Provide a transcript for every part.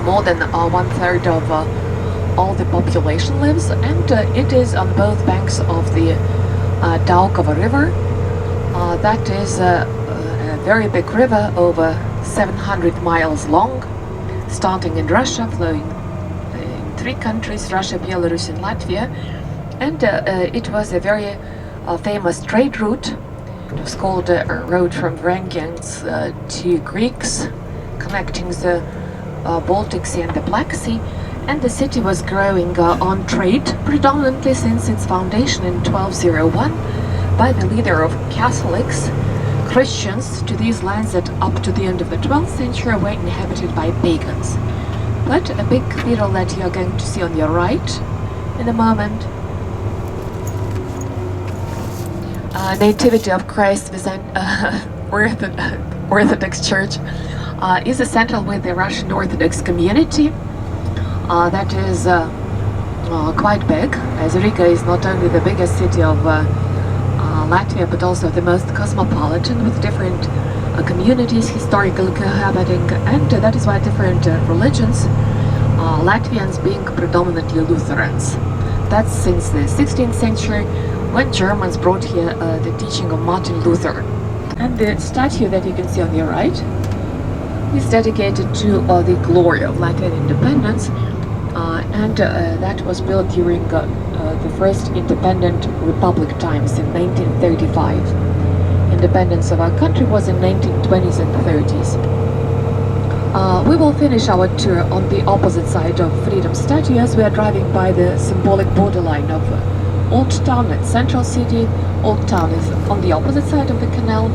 more than one-third of all the population lives, and it is on both banks of the Daugava river. That is a very big river, over 700 miles long, starting in Russia, flowing in 3 countries, Russia, Belarus and Latvia. And it was a very famous trade route. It was called a road from Varangians to Greeks, connecting the Baltic Sea and the Black Sea. And the city was growing on trade predominantly since its foundation in 1201 by the leader of Catholics. Christians to these lands that up to the end of the 12th century were inhabited by pagans. But a big cathedral that you are going to see on your right in a moment, Nativity of Christ within Orthodox Church, is a central with the Russian Orthodox community. That is quite big, as Riga is not only the biggest city of Latvia, but also the most cosmopolitan, with different communities historically cohabiting, and that is why different religions, Latvians being predominantly Lutherans. That's since the 16th century, when Germans brought here the teaching of Martin Luther. And the statue that you can see on your right is dedicated to the glory of Latvian independence, and that was built during the first independent republic times in 1935. Independence of our country was in 1920s and 30s. We will finish our tour on the opposite side of Freedom Statue as we are driving by the symbolic borderline of Old Town and Central City. Old Town is on the opposite side of the canal,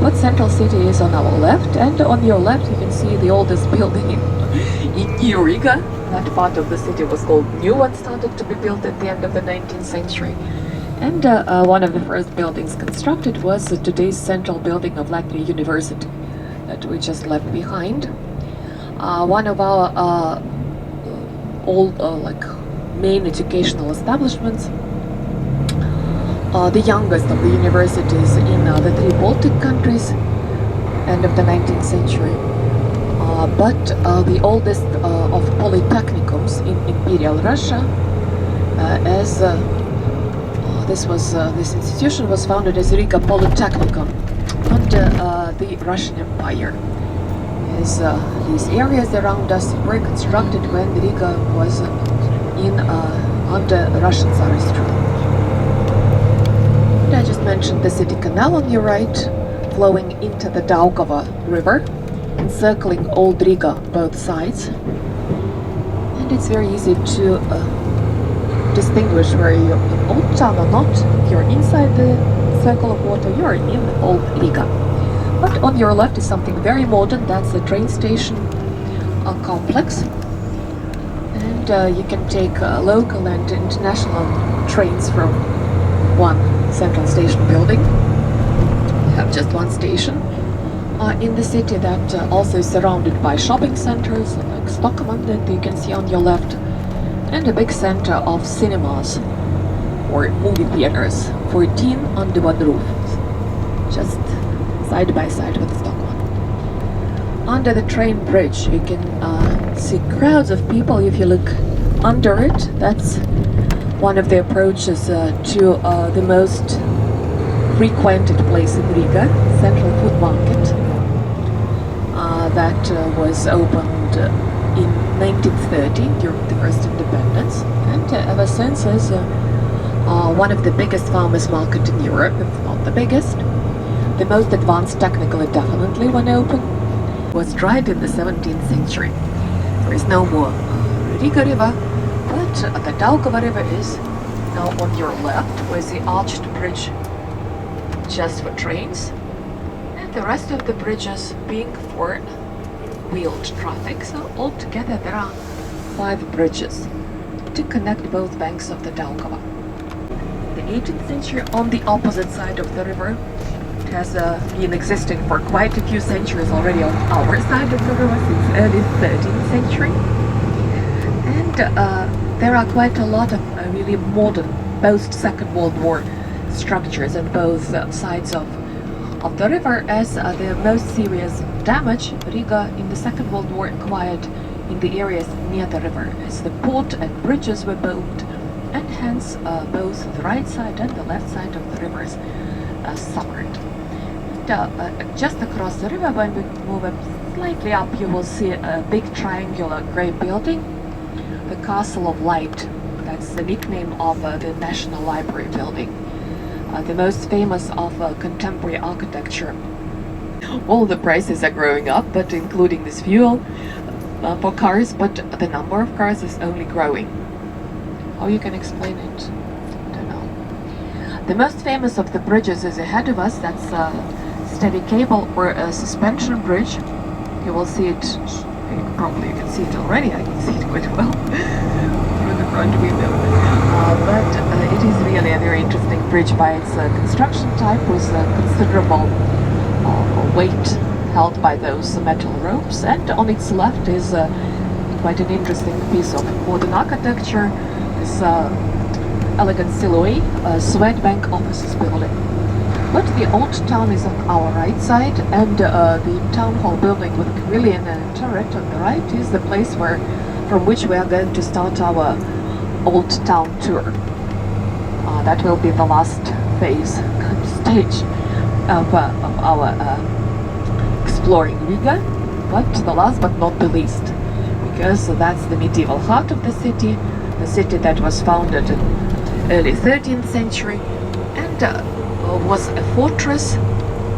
but Central City is on our left, and on your left you can see the oldest building in New Riga. That part of the city was called New and started to be built at the end of the 19th century. And one of the first buildings constructed was today's central building of Latvia University that we just left behind. One of our old main educational establishments, the youngest of the universities in the 3 Baltic countries, end of the 19th century. But the oldest of polytechnicums in Imperial Russia, as this institution was founded as Riga Polytechnicum under the Russian Empire. As these areas around us were constructed when Riga was under Russian Tsarist rule. And I just mentioned the city canal on your right, flowing into the Daugava river, encircling Old Riga both sides. And it's very easy to distinguish where you're in Old Town or not. If you're inside the circle of water, you're in Old Riga. But on your left is something very modern. That's the train station complex. And you can take local and international trains from one central station building. You have just one station in the city that also is surrounded by shopping centers like Stockholm that you can see on your left, and a big center of cinemas or movie theaters, 14 under one roof, just side by side with Stockholm. Under the train bridge you can see crowds of people. If you look under it, that's one of the approaches to the most frequented place in Riga, Central Food Market, that was opened in 1930 during the first independence, and ever since is one of the biggest farmers' market in Europe, if not the biggest. The most advanced technically, definitely, when open, was dried in the 17th century. There is no more Riga River, but the Daugava River is now on your left, with the arched bridge just for trains, and the rest of the bridges being for wheeled traffic. So altogether there are 5 bridges to connect both banks of the Daugava. In the 18th century, on the opposite side of the river, it has been existing for quite a few centuries already on our side of the river, since early 13th century. And there are quite a lot of really modern post-Second World War structures on both sides of the river, as the most serious damage Riga in the Second World War acquired in the areas near the river, as the port and bridges were built, and hence both the right side and the left side of the rivers suffered. And, just across the river, when we move up slightly up, you will see a big triangular grey building, the Castle of Light. That's the nickname of the National Library building, the most famous of contemporary architecture. All the prices are growing up, but including this fuel for cars, but the number of cars is only growing. How you can explain it? I don't know. The most famous of the bridges is ahead of us. That's a steady cable or a suspension bridge. You will see it, probably you can see it already, I can see it quite well through the front window. But it is really a very interesting bridge by its construction type, with considerable weight held by those metal ropes, and on its left is quite an interesting piece of modern architecture, this elegant silhouette, Swedbank offices building. But the old town is on our right side, and the town hall building with a carillon and turret on the right is the place from which we are going to start our old town tour. That will be the last phase, stage of our exploring Riga, but the last but not the least, because that's the medieval heart of the city that was founded in early 13th century and was a fortress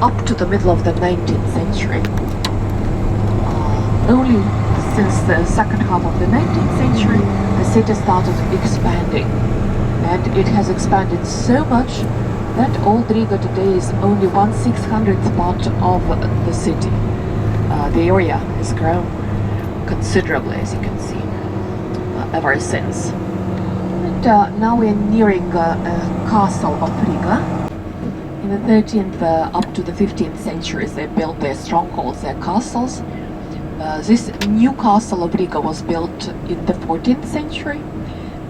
up to the middle of the 19th century. Only since the second half of the 19th century the city started expanding, and it has expanded so much that old Riga today is only 1/600th part of the city. The area has grown considerably, as you can see, ever since. And now we're nearing castle of Riga. In the 13th up to the 15th centuries, they built their strongholds, their castles. This new castle of Riga was built in the 14th century,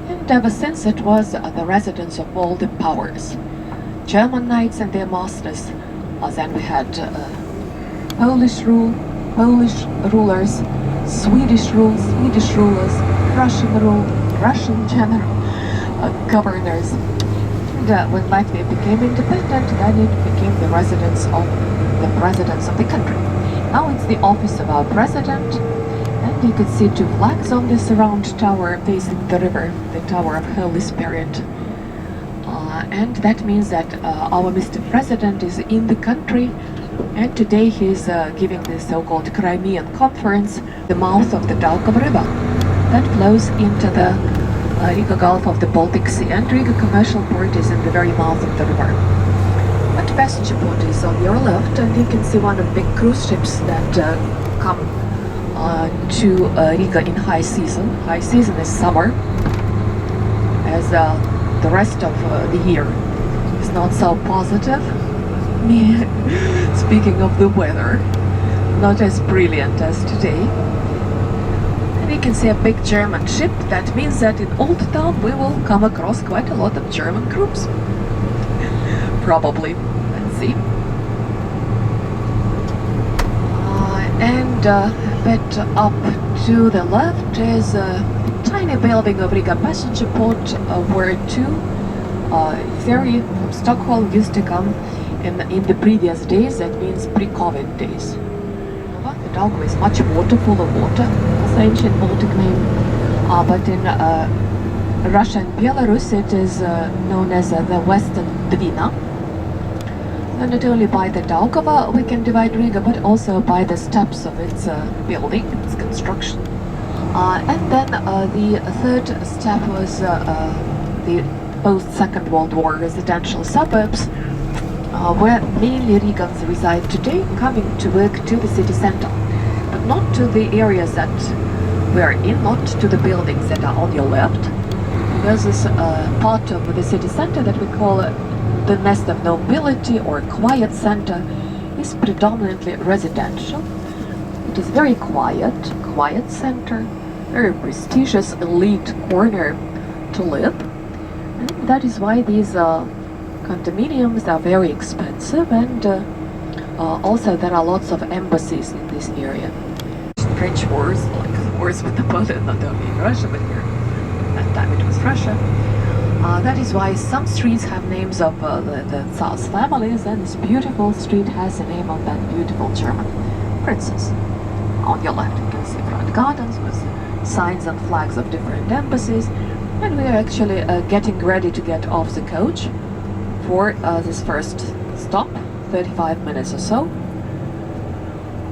and ever since it was the residence of all the powers. German knights and their masters. Then we had Polish rulers, Swedish rulers, Russian general governors. And when Latvia became independent, then it became the residence of the presidents of the country. Now it's the office of our president, and you can see two flags on this round tower facing the river, the Tower of Holy Spirit. And that means that our Mr. President is in the country, and today he's giving the so-called Crimean Conference, the mouth of the Daugava River that flows into the Riga Gulf of the Baltic Sea, and Riga Commercial Port is in the very mouth of the river. But passenger port is on your left, and you can see one of the big cruise ships that come to Riga in high season. High season is summer, as the rest of the year is not so positive. Speaking of the weather, not as brilliant as today. And you can see a big German ship. That means that in Old Town we will come across quite a lot of German groups. Probably. Let's see. And a bit up to the left is a tiny building of Riga passenger port, where two ferry from Stockholm used to come in the previous days. That means pre-COVID days. The Daugava is much water, full of water. It's an ancient Baltic name, but in Russia and Belarus it is known as the Western Dvina. And not only by the Daugava we can divide Riga, but also by the steps of its building, its construction. And then the third step was the post-Second World War residential suburbs, where mainly Rigans reside today, coming to work to the city center, but not to the areas that we're in, not to the buildings that are on your left. There's this part of the city center that we call the nest of nobility, or quiet center, is predominantly residential. It is very quiet center, very prestigious, elite corner to live. And that is why these condominiums are very expensive, and also there are lots of embassies in this area. Trench wars, like wars with Napoleon, not only in Russia, but here. At that time it was Russia. That is why some streets have names of the Tsar's families, and this beautiful street has the name of that beautiful German princess. On your left you can see front gardens with signs and flags of different embassies, and we are actually getting ready to get off the coach for this first stop, 35 minutes or so.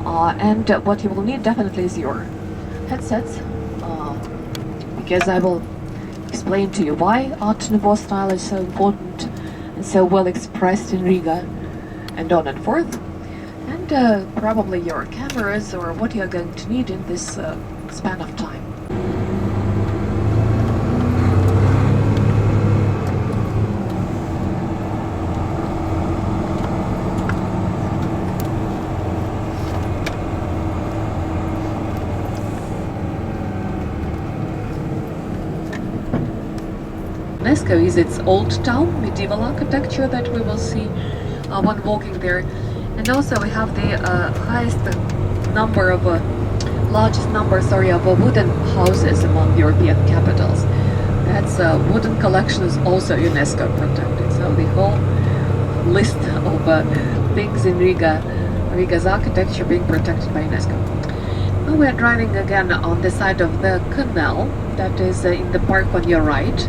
And what you will need definitely is your headsets, because I will explain to you why Art Nouveau style is so important and so well expressed in Riga and on and forth, and probably your cameras or what you are going to need in this span of time. UNESCO is its old town, medieval architecture that we will see when walking there, and also we have the largest number of wooden houses among European capitals. That's wooden collection is also UNESCO protected. So the whole list of things in Riga's architecture being protected by UNESCO. Now we are driving again on the side of the canal that is in the park on your right.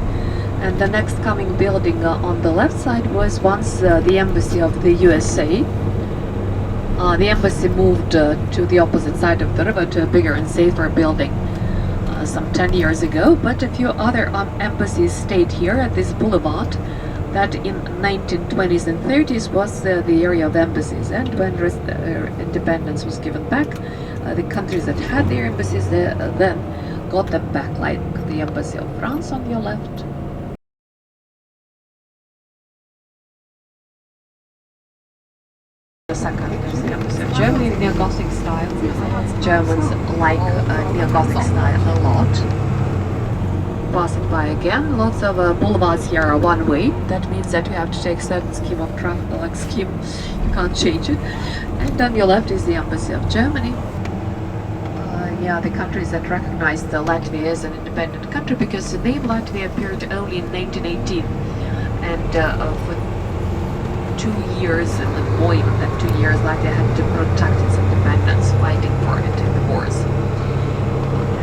And the next coming building on the left side was once the embassy of the USA. The embassy moved to the opposite side of the river to a bigger and safer building some 10 years ago, but a few other embassies stayed here at this boulevard that in 1920s and 30s was the area of embassies. And when independence was given back, the countries that had their embassies then got them back, like the embassy of France on your left. The second is the Embassy of Germany in neo-Gothic style. Germans like neo-Gothic style a lot. Passing by again, lots of boulevards here are one way. That means that you have to take certain scheme of traffic, like scheme, you can't change it. And on your left is the Embassy of Germany. The countries that recognize Latvia as an independent country, because the name Latvia appeared only in 1918, and for 2 years, and more even than 2 years, Latvia had to protect its independence, fighting for it in the wars.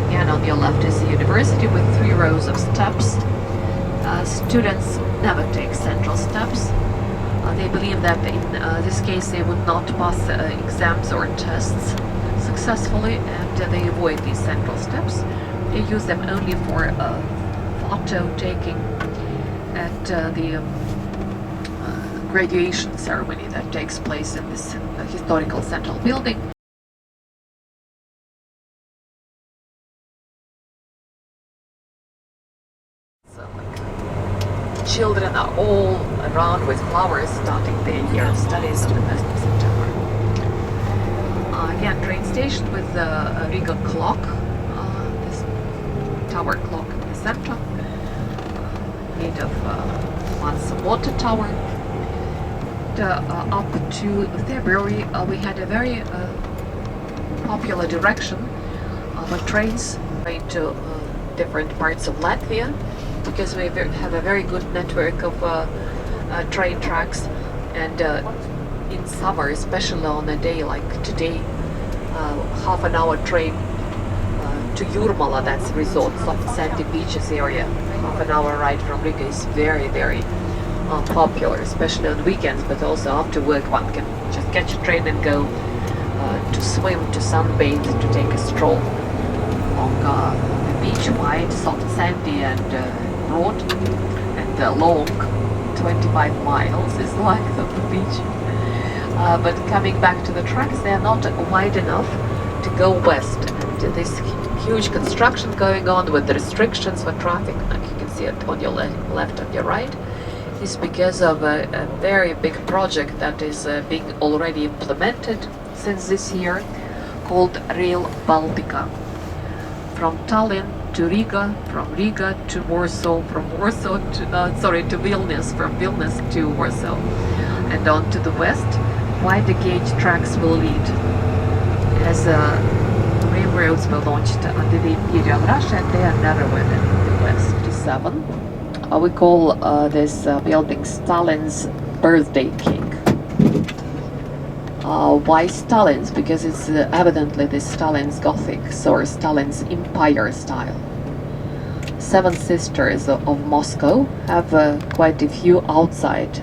Again, on your left is the university with 3 rows of steps. Students never take central steps. They believe that in this case they would not pass exams or tests successfully, and they avoid these central steps. They use them only for photo taking at the graduation ceremony that takes place in this historical central building. So, children are all around with flowers starting their year of studies on the 1st of September. Again, train station with the Riga clock, this tower clock in the center, made of once a water tower. Up to February, we had a very popular direction for trains going to different parts of Latvia, because we have a very good network of train tracks, and in summer, especially on a day like today, half-an-hour train to Jurmala, that's resort, soft sandy beaches area, half-an-hour ride from Riga is very, very popular, especially on weekends, but also after work one can just catch a train and go to swim, to sunbathe, to take a stroll along the beach, wide, soft sandy and broad, and long, 25 miles is the length of the beach. But coming back to the tracks, they are not wide enough to go west, and this huge construction going on with the restrictions for traffic, like you can see it on your left and your right, is because of a very big project that is being already implemented since this year, called Rail Baltica. From Tallinn to Riga, from Riga to Warsaw, from Warsaw to, to Vilnius, from Vilnius to Warsaw. And on to the west, wider gauge tracks will lead. As railroads were launched under the Imperial Russia, and they are narrower than in the West. 7. We call this building Stalin's birthday cake. Why Stalin's? Because it's evidently this Stalin's Gothic or Stalin's Empire style. 7 Sisters of Moscow have quite a few outside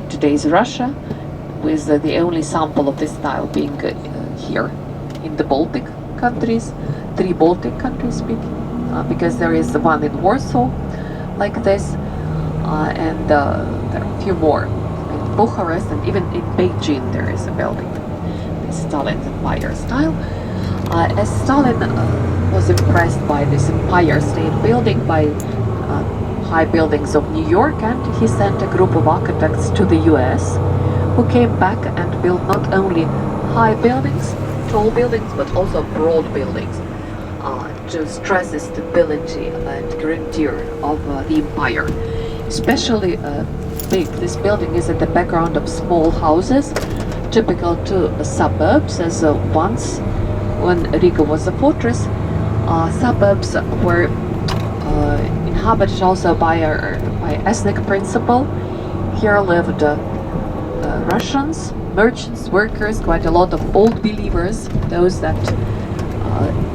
today's Russia, with the only sample of this style being here in the Baltic countries, 3 Baltic countries speaking, because there is one in Warsaw like this, and there are a few more in Bucharest, and even in Beijing there is a building, this Stalin's Empire style. As Stalin was impressed by this Empire State building, by high buildings of New York, and he sent a group of architects to the US, who came back and built not only high buildings, tall buildings, but also broad buildings to stress the stability and grandeur of the empire. Especially big, this building is in the background of small houses, typical to suburbs, as once, when Riga was a fortress, suburbs were inhabited also by ethnic principle. Here lived Russians, merchants, workers, quite a lot of old believers, those that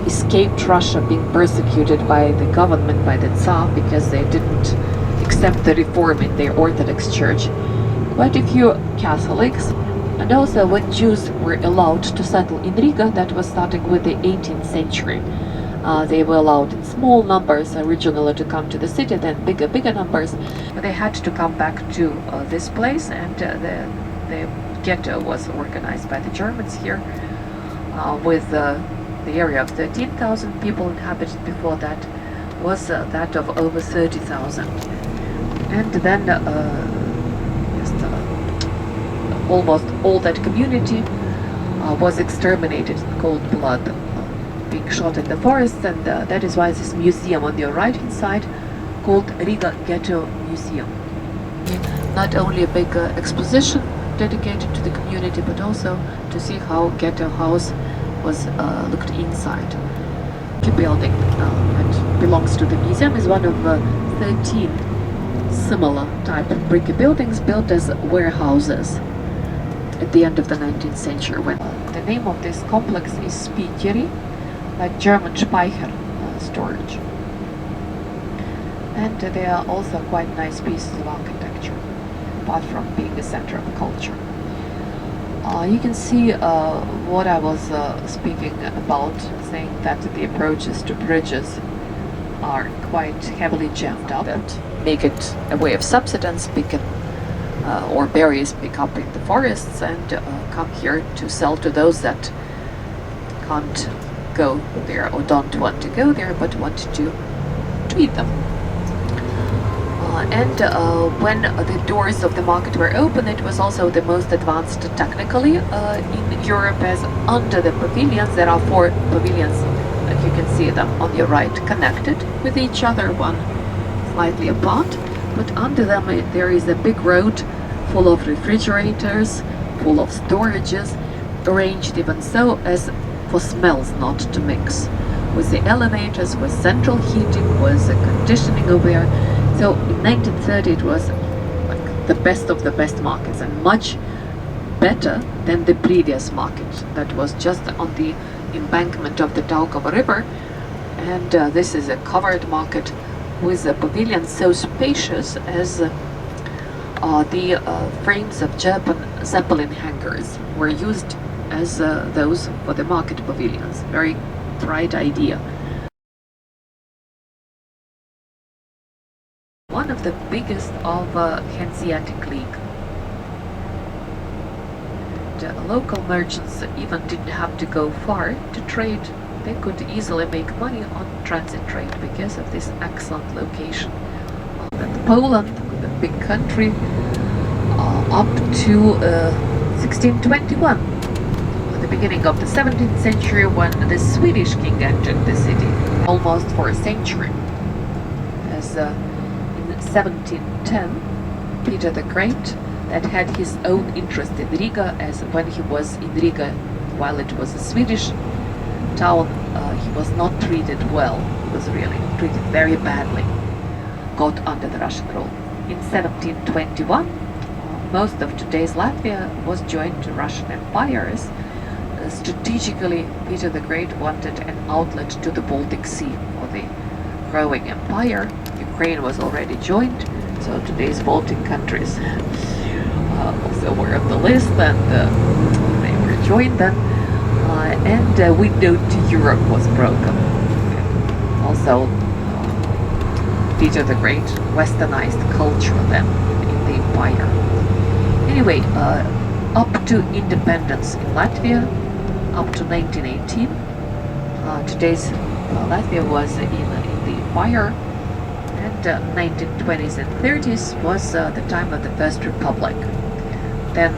escaped Russia being persecuted by the government, by the Tsar, because they didn't accept the reform in their Orthodox Church. Quite a few Catholics, and also when Jews were allowed to settle in Riga, that was starting with the 18th century. They were allowed in small numbers originally to come to the city, then bigger numbers, but they had to come back to this place, and the ghetto was organized by the Germans here, with the area of 13,000 people inhabited. Before that was that of over 30,000. And then almost all that community was exterminated in cold blood, being shot in the forests, and that is why this museum on your right hand side, called Riga Ghetto Museum. Not only a big exposition dedicated to the community, but also to see how ghetto house was looked inside. The building that belongs to the museum is one of 13 similar type of brick buildings built as warehouses at the end of the 19th century. When the name of this complex is Spiteri, like German Speicher, storage. And they are also quite nice pieces of architecture, apart from being a center of culture. You can see what I was speaking about, saying that the approaches to bridges are quite heavily jammed up, that make it a way of subsistence, or berries pick up in the forests and come here to sell to those that can't go there or don't want to go there but want to eat them. And when the doors of the market were open, it was also the most advanced technically in Europe, as under the pavilions, there are 4 pavilions, like you can see them on your right, connected with each other, one slightly apart, but under them there is a big road full of refrigerators, full of storages, arranged even so as for smells not to mix with the elevators, with central heating, with the conditioning over there. So in 1930 it was like the best of the best markets, and much better than the previous market that was just on the embankment of the Daugava river. And this is a covered market with a pavilion so spacious as the frames of Zeppelin hangars were used as those for the market pavilions. Very bright idea. One of the biggest of Hanseatic League. The local merchants even didn't have to go far to trade. They could easily make money on transit trade because of this excellent location. And Poland, a big country, up to 1621, at the beginning of the 17th century, when the Swedish king entered the city, almost for a century. As in 1710, Peter the Great, that had his own interest in Riga, as when he was in Riga while it was a Swedish town, he was not treated well. He was really treated very badly, got under the Russian rule. In 1721, most of today's Latvia was joined to Russian empires. Strategically, Peter the Great wanted an outlet to the Baltic Sea for the growing empire. Ukraine was already joined, so today's Baltic countries also were on the list, and they were joined then, and a window to Europe was broken. Also, Peter the Great westernized culture then in the empire. Anyway, up to independence in Latvia, up to 1918, today's Latvia was in the empire, and 1920s and 30s was the time of the First Republic. Then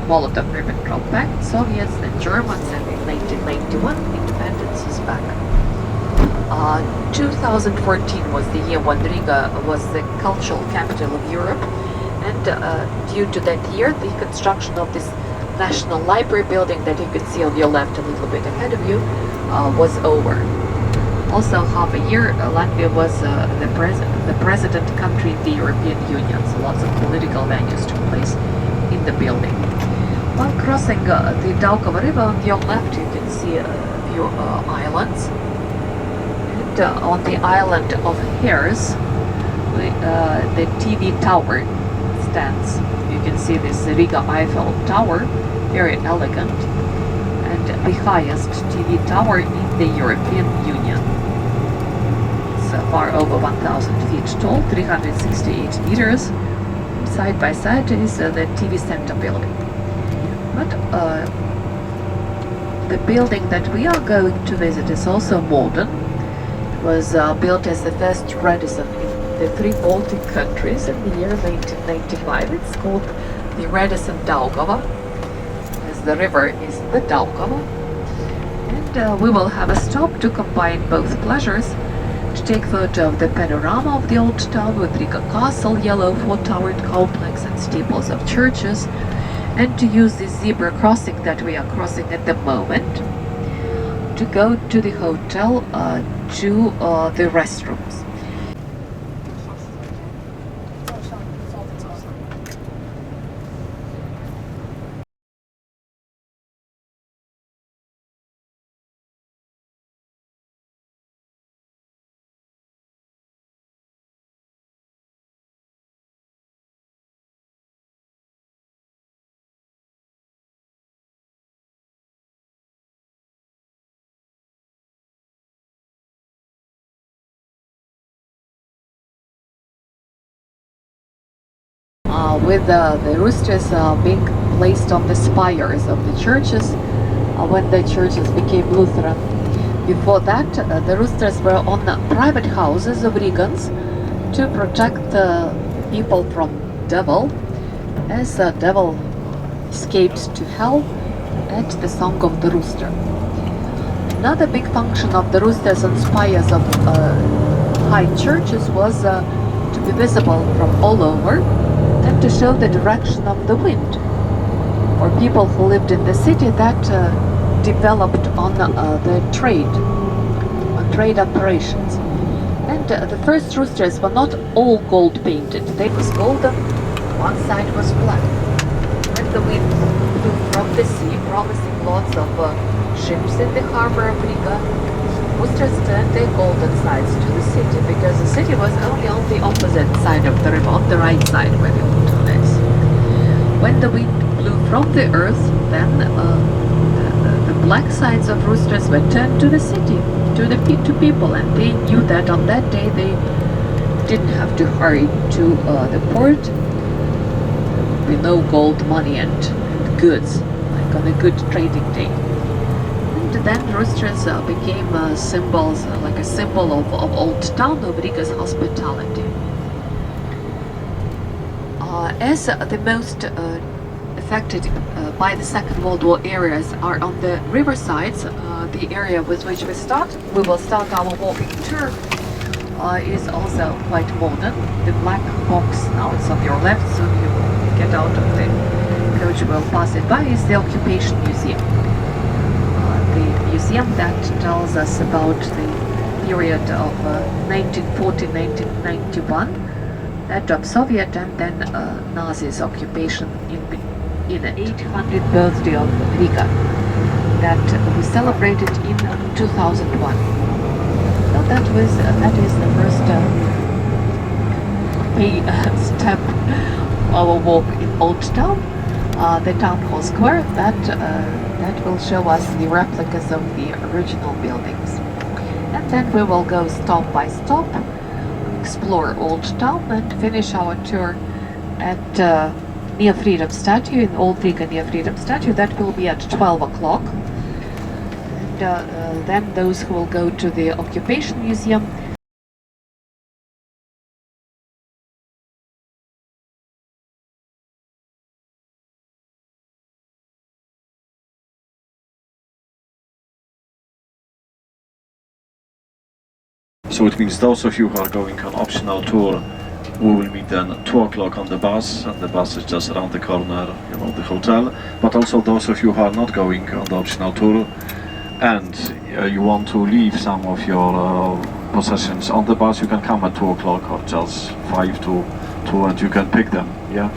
Molotov-Ribbentrop Pact, Soviets, then Germans, and in 1991 independence is back. 2014 was the year when Riga was the cultural capital of Europe, and due to that year, the construction of this National Library building that you can see on your left a little bit ahead of you was over. Also, half a year, Latvia was the president country in the European Union, so lots of political venues took place in the building. While crossing the Daugava River on your left, you can see a few islands. And on the island of Hares, the TV tower stands. You can see this Riga Eiffel Tower, very elegant, and the highest TV tower in the European Union. It's far over 1,000 feet tall, 368 meters. Side by side is the TV center building. But the building that we are going to visit is also modern. It was built as the first Radisson in the three Baltic countries in the year 1995. It's called the Radisson Dalgava, as the river is the Daugava. And we will have a stop to combine both pleasures, to take photo of the panorama of the old town with Riga Castle, yellow four-towered complex and steeples of churches, and to use this zebra crossing that we are crossing at the moment to go to the hotel, to the restrooms. With the roosters being placed on the spires of the churches when the churches became Lutheran. Before that, the roosters were on private houses of Rigans to protect people from devil, as the devil escaped to hell at the song of the rooster. Another big function of the roosters on spires of high churches was to be visible from all over, and to show the direction of the wind. For people who lived in the city, that developed on the trade operations. And the first roosters were not all gold painted. They was golden, one side was black. When the wind blew from the sea, promising lots of ships in the harbor of Riga, roosters turned their golden sides to the city, because the city was only on the opposite side of the river, on the right side where the water is. When the wind blew from the earth, then the black sides of roosters were turned to the city, to people, and they knew that on that day they didn't have to hurry to the port with no gold money and goods, like on a good trading day. And then roosters became symbols, like a symbol of old town, of Riga's hospitality. As the most affected by the Second World War areas are on the riversides, the area with which we will start our walking tour is also quite modern. The black box, now it's on your left, so you will get out of the coach, will pass it by, is the Occupation Museum. The Museum that tells us about the period of 1940-1991, that of Soviet and then Nazis occupation in the 800th birthday of Riga that we celebrated in 2001. So that is the first step of our walk in Old Town, the town hall square that will show us the replicas of the original buildings. And then we will go stop by stop, explore Old Town and finish our tour at near Freedom Statue, in Old Riga near Freedom Statue. That will be at 12 o'clock. And then those who will go to the Occupation Museum. So it means those of you who are going on optional tour, we will meet then at 2 o'clock on the bus, and the bus is just around the corner, you know, the hotel. But also those of you who are not going on the optional tour, and you want to leave some of your possessions on the bus, you can come at 2 o'clock or just 5 to 2 and you can pick them, yeah?